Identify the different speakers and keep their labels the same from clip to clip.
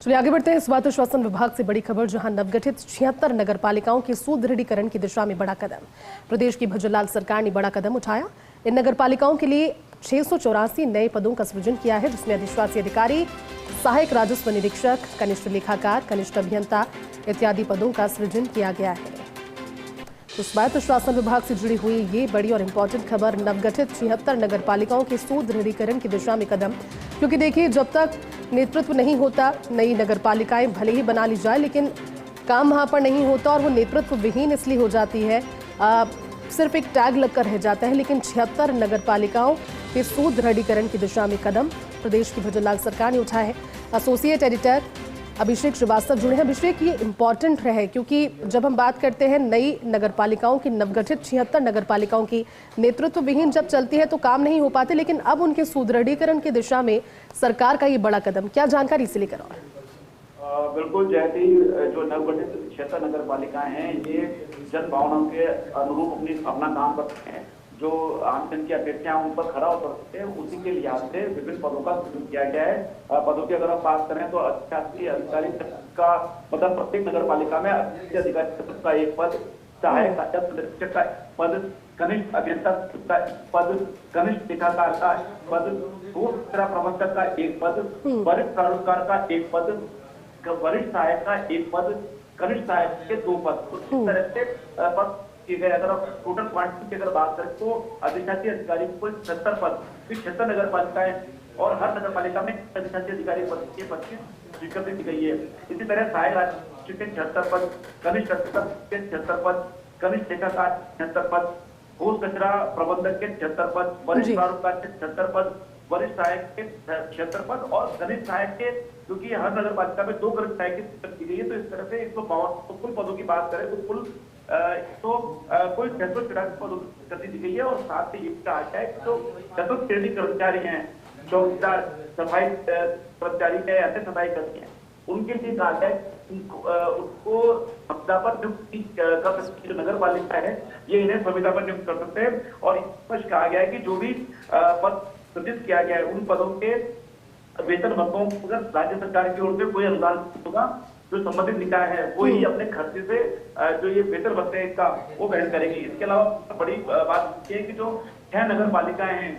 Speaker 1: चलिए आगे बढ़ते हैं। स्वायत्त शासन विभाग से बड़ी खबर, जहां नवगठित 76 नगर पालिकाओं के सुदृढ़ीकरण की दिशा में बड़ा कदम। प्रदेश की भजनलाल सरकार ने बड़ा कदम उठाया। इन नगर पालिकाओं के लिए 684 नए पदों का सृजन किया है, जिसमें अधिशासी अधिकारी, सहायक राजस्व निरीक्षक, कनिष्ठ लेखाकार, कनिष्ठ अभियंता इत्यादि पदों का सृजन किया गया है। तो स्वायत्त शासन विभाग से जुड़ी हुई ये बड़ी और इम्पोर्टेंट खबर, नवगठित 76 नगर पालिकाओं के सुदृढ़ीकरण की दिशा में कदम। क्योंकि देखिए, जब तक नेतृत्व नहीं होता, नई नगर पालिकाएं भले ही बना ली जाए, लेकिन काम वहां पर नहीं होता और वो नेतृत्व विहीन इसलिए हो जाती है, सिर्फ एक टैग लगकर रह जाता है। लेकिन 76 नगर पालिकाओं के सुदृढ़ीकरण की दिशा में कदम प्रदेश की भजनलाल सरकार ने उठाया है। एसोसिएट एडिटर अभिषेक श्रीवास्तव जुड़े हैं। अभिषेक, ये इम्पॉर्टेंट रहे क्योंकि जब हम बात करते हैं नई नगर पालिकाओं की, नवगठित 76 नगर पालिकाओं की नेतृत्व विहीन जब चलती है तो काम नहीं हो पाते, लेकिन अब उनके सुदृढ़ीकरण की दिशा में सरकार का ये बड़ा कदम, क्या जानकारी इसे लेकर? और
Speaker 2: बिल्कुल जयती, जो नवगठित 76 नगर पालिकाएं हैं, ये जन भावनाओं के अनुरूप अपना काम करते हैं। जो आमजन की अपेक्षाएं उन पर खरा उतर सकते हैं, उसी के लिहाज से विभिन्न पदों का सृजन किया गया है। पदों की अगर हम बात करें तो अधिकारी का मतलब प्रत्येक नगर पालिका में अधिकारी का एक पद, सहायक निरीक्षक का पद, कनिष्ठ अभियंता का पद, कनिष्ठ लेखाकार का पद, प्रबंधक का एक पद, वरिष्ठ प्रारूपकार का एक पद, वरिष्ठ सहायक का एक पद, कनिष्ठ सहायक के 2 पद। तो इस तरह से पद किए गए। अगर आप टोटल क्वांटिटी की अगर बात करें तो अधिशासी अधिकारी को 76 पद, 76 नगर पालिकाएं और हर नगर पालिका में अधिशासी अधिकारी पद की स्वीकृति दी गई है। इसी तरह सहायक राजस्व के 76 पद, कनिष्ठ के 76 पद, कनिष्ठ लेखाकार 76 पद, ठोस कचरा प्रबंधक के 76 पद, वरिष्ठ प्रारूपकार के 76 पद, वरिष्ठ सहायक के 76 पद और कनिष्ठ सहायक के, क्योंकि हर नगर पालिका में 2 कनिष्ठ सहायक की स्वीकृति दी गई है। तो इस तरह से 152 कुल पदों की बात करें तो कुल कोई 684 पदों की स्वीकृति दी गई है। और साथ ही ये कहा गया है कि जो 6 श्रेणी कर्मचारी हैं, चौकीदार, सफाई कर्मचारी है, अन्य सफाई कर्मी है, उनके लिए कहा गया है उसको संविदा पर नियुक्ति कर सकती है। नगर पालिका है ये इन्हें संविदा पर नियुक्त कर सकते हैं। और स्पष्ट कहा गया है कि जो भी पद सृजित किया गया है, उन पदों के वेतन भत्तों अगर राज्य सरकार की ओर से कोई अनुदान होगा, जो संबंधित निकाय है वो ही अपने खर्चे से जो ये वेतन भत्ते हैं इसका वो वहन करेगी। इसके अलावा बड़ी बात ये है कि जो 6 नगर पालिकाएं हैं,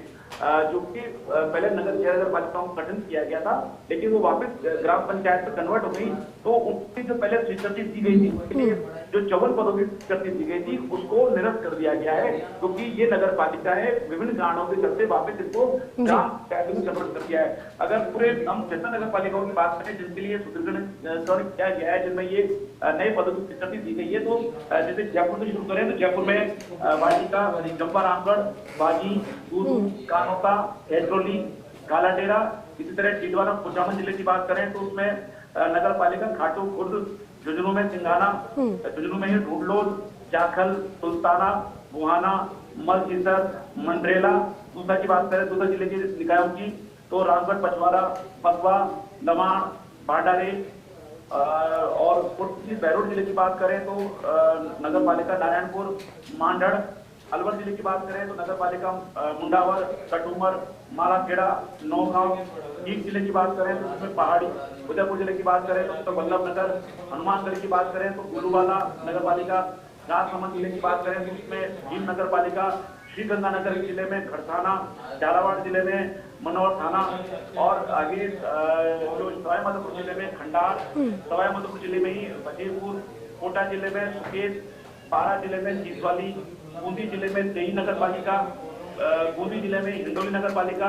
Speaker 2: जो कि पहले 6 नगर पालिकाओं का गठन किया गया था, लेकिन वो वापस ग्राम पंचायत में कन्वर्ट हो गई, तो उनकी जो पहले स्वीकृति दी गई थी, उसके लिए जो 54 पदों की स्वीकृति दी गई थी उसको निरस्त कर दिया गया है, क्योंकि ये नगर पालिका है विभिन्न कारणों के चलते वापस इसको ग्राम पंचायत में कन्वर्ट कर दिया है। अगर पूरे हम 76 नगर पालिकाओं की बात करें जिनके लिए सुदृढ़ीकरण किया गया है, जिनमें ये नए पदों की स्वीकृति दी गई है, तो जैसे जयपुर से शुरू करें तो जयपुर में वाटिका, जम्पा रामगढ़, बागी, कानोता, एड्रोली, कालाडेरा, इसी तरह छिंदवाड़ा कुचामन जिले की बात करें तो उसमें नगर पालिका खाटू खुर्द, झुंझुनू में सिंघाना, झुंझुनू में ही ढूंढलोद, जाखल, सुल्ताना, बुहाना, मलसीसर, मंडरेला। दूसरा की बात करें दूसरा जिले के निकायों की तो रामगढ़, पचवाड़ा, पसवा, दमाण, भांडारे और बहरोड जिले की बात करें तो नगर पालिका नारायणपुर, मांडड़। अलवर जिले की बात करें तो नगर पालिका मुंडावर, कटुमर, मालाखेड़ा, नौगांव। ईस्ट जिले की बात करें तो उसमें पहाड़ी। उदयपुर जिले की बात करें तो वल्लभ नगर। हनुमानगढ़ की बात करें तो गुरुवाला नगर पालिका। राजसमंद जिले की बात करें तो उसमें भीम नगर पालिका। श्रीगंगानगर जिले में खरसाना, झालावाड़ जिले में मनोहर थाना और आगे जो सवाई माधोपुर जिले में खंडार, सवाई माधोपुर जिले में ही वजीरपुर, कोटा जिले में सुकेत, पारा जिले में जीतवाली, बूंदी जिले में तेई नगर पालिका, बूंदी जिले में हिंडोली नगर पालिका,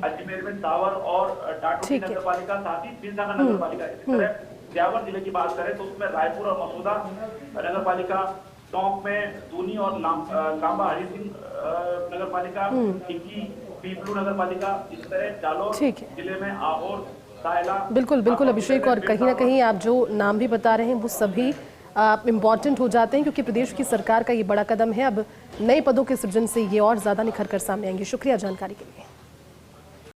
Speaker 2: अजमेर में सावर और टाटोली नगर पालिका, साथ ही सिरसा नगर पालिका। इसी तरह ब्यावर जिले की बात करें तो उसमें रायपुर और मसूदा नगर पालिका, टोंक में दूनी और लांबा हरि सिंह नगर पालिका, टिक्की, पीपलू नगर पालिका। इस तरह जालोर जिले में आहोर, सायला।
Speaker 1: बिल्कुल अभिषेक, और कहीं ना कहीं आप जो नाम भी बता रहे हैं वो सभी इम्पॉर्टेंट हो जाते हैं, क्योंकि प्रदेश की सरकार का ये बड़ा कदम है। अब नए पदों के सृजन से ये और ज्यादा निखर कर सामने आएंगे। शुक्रिया जानकारी के लिए।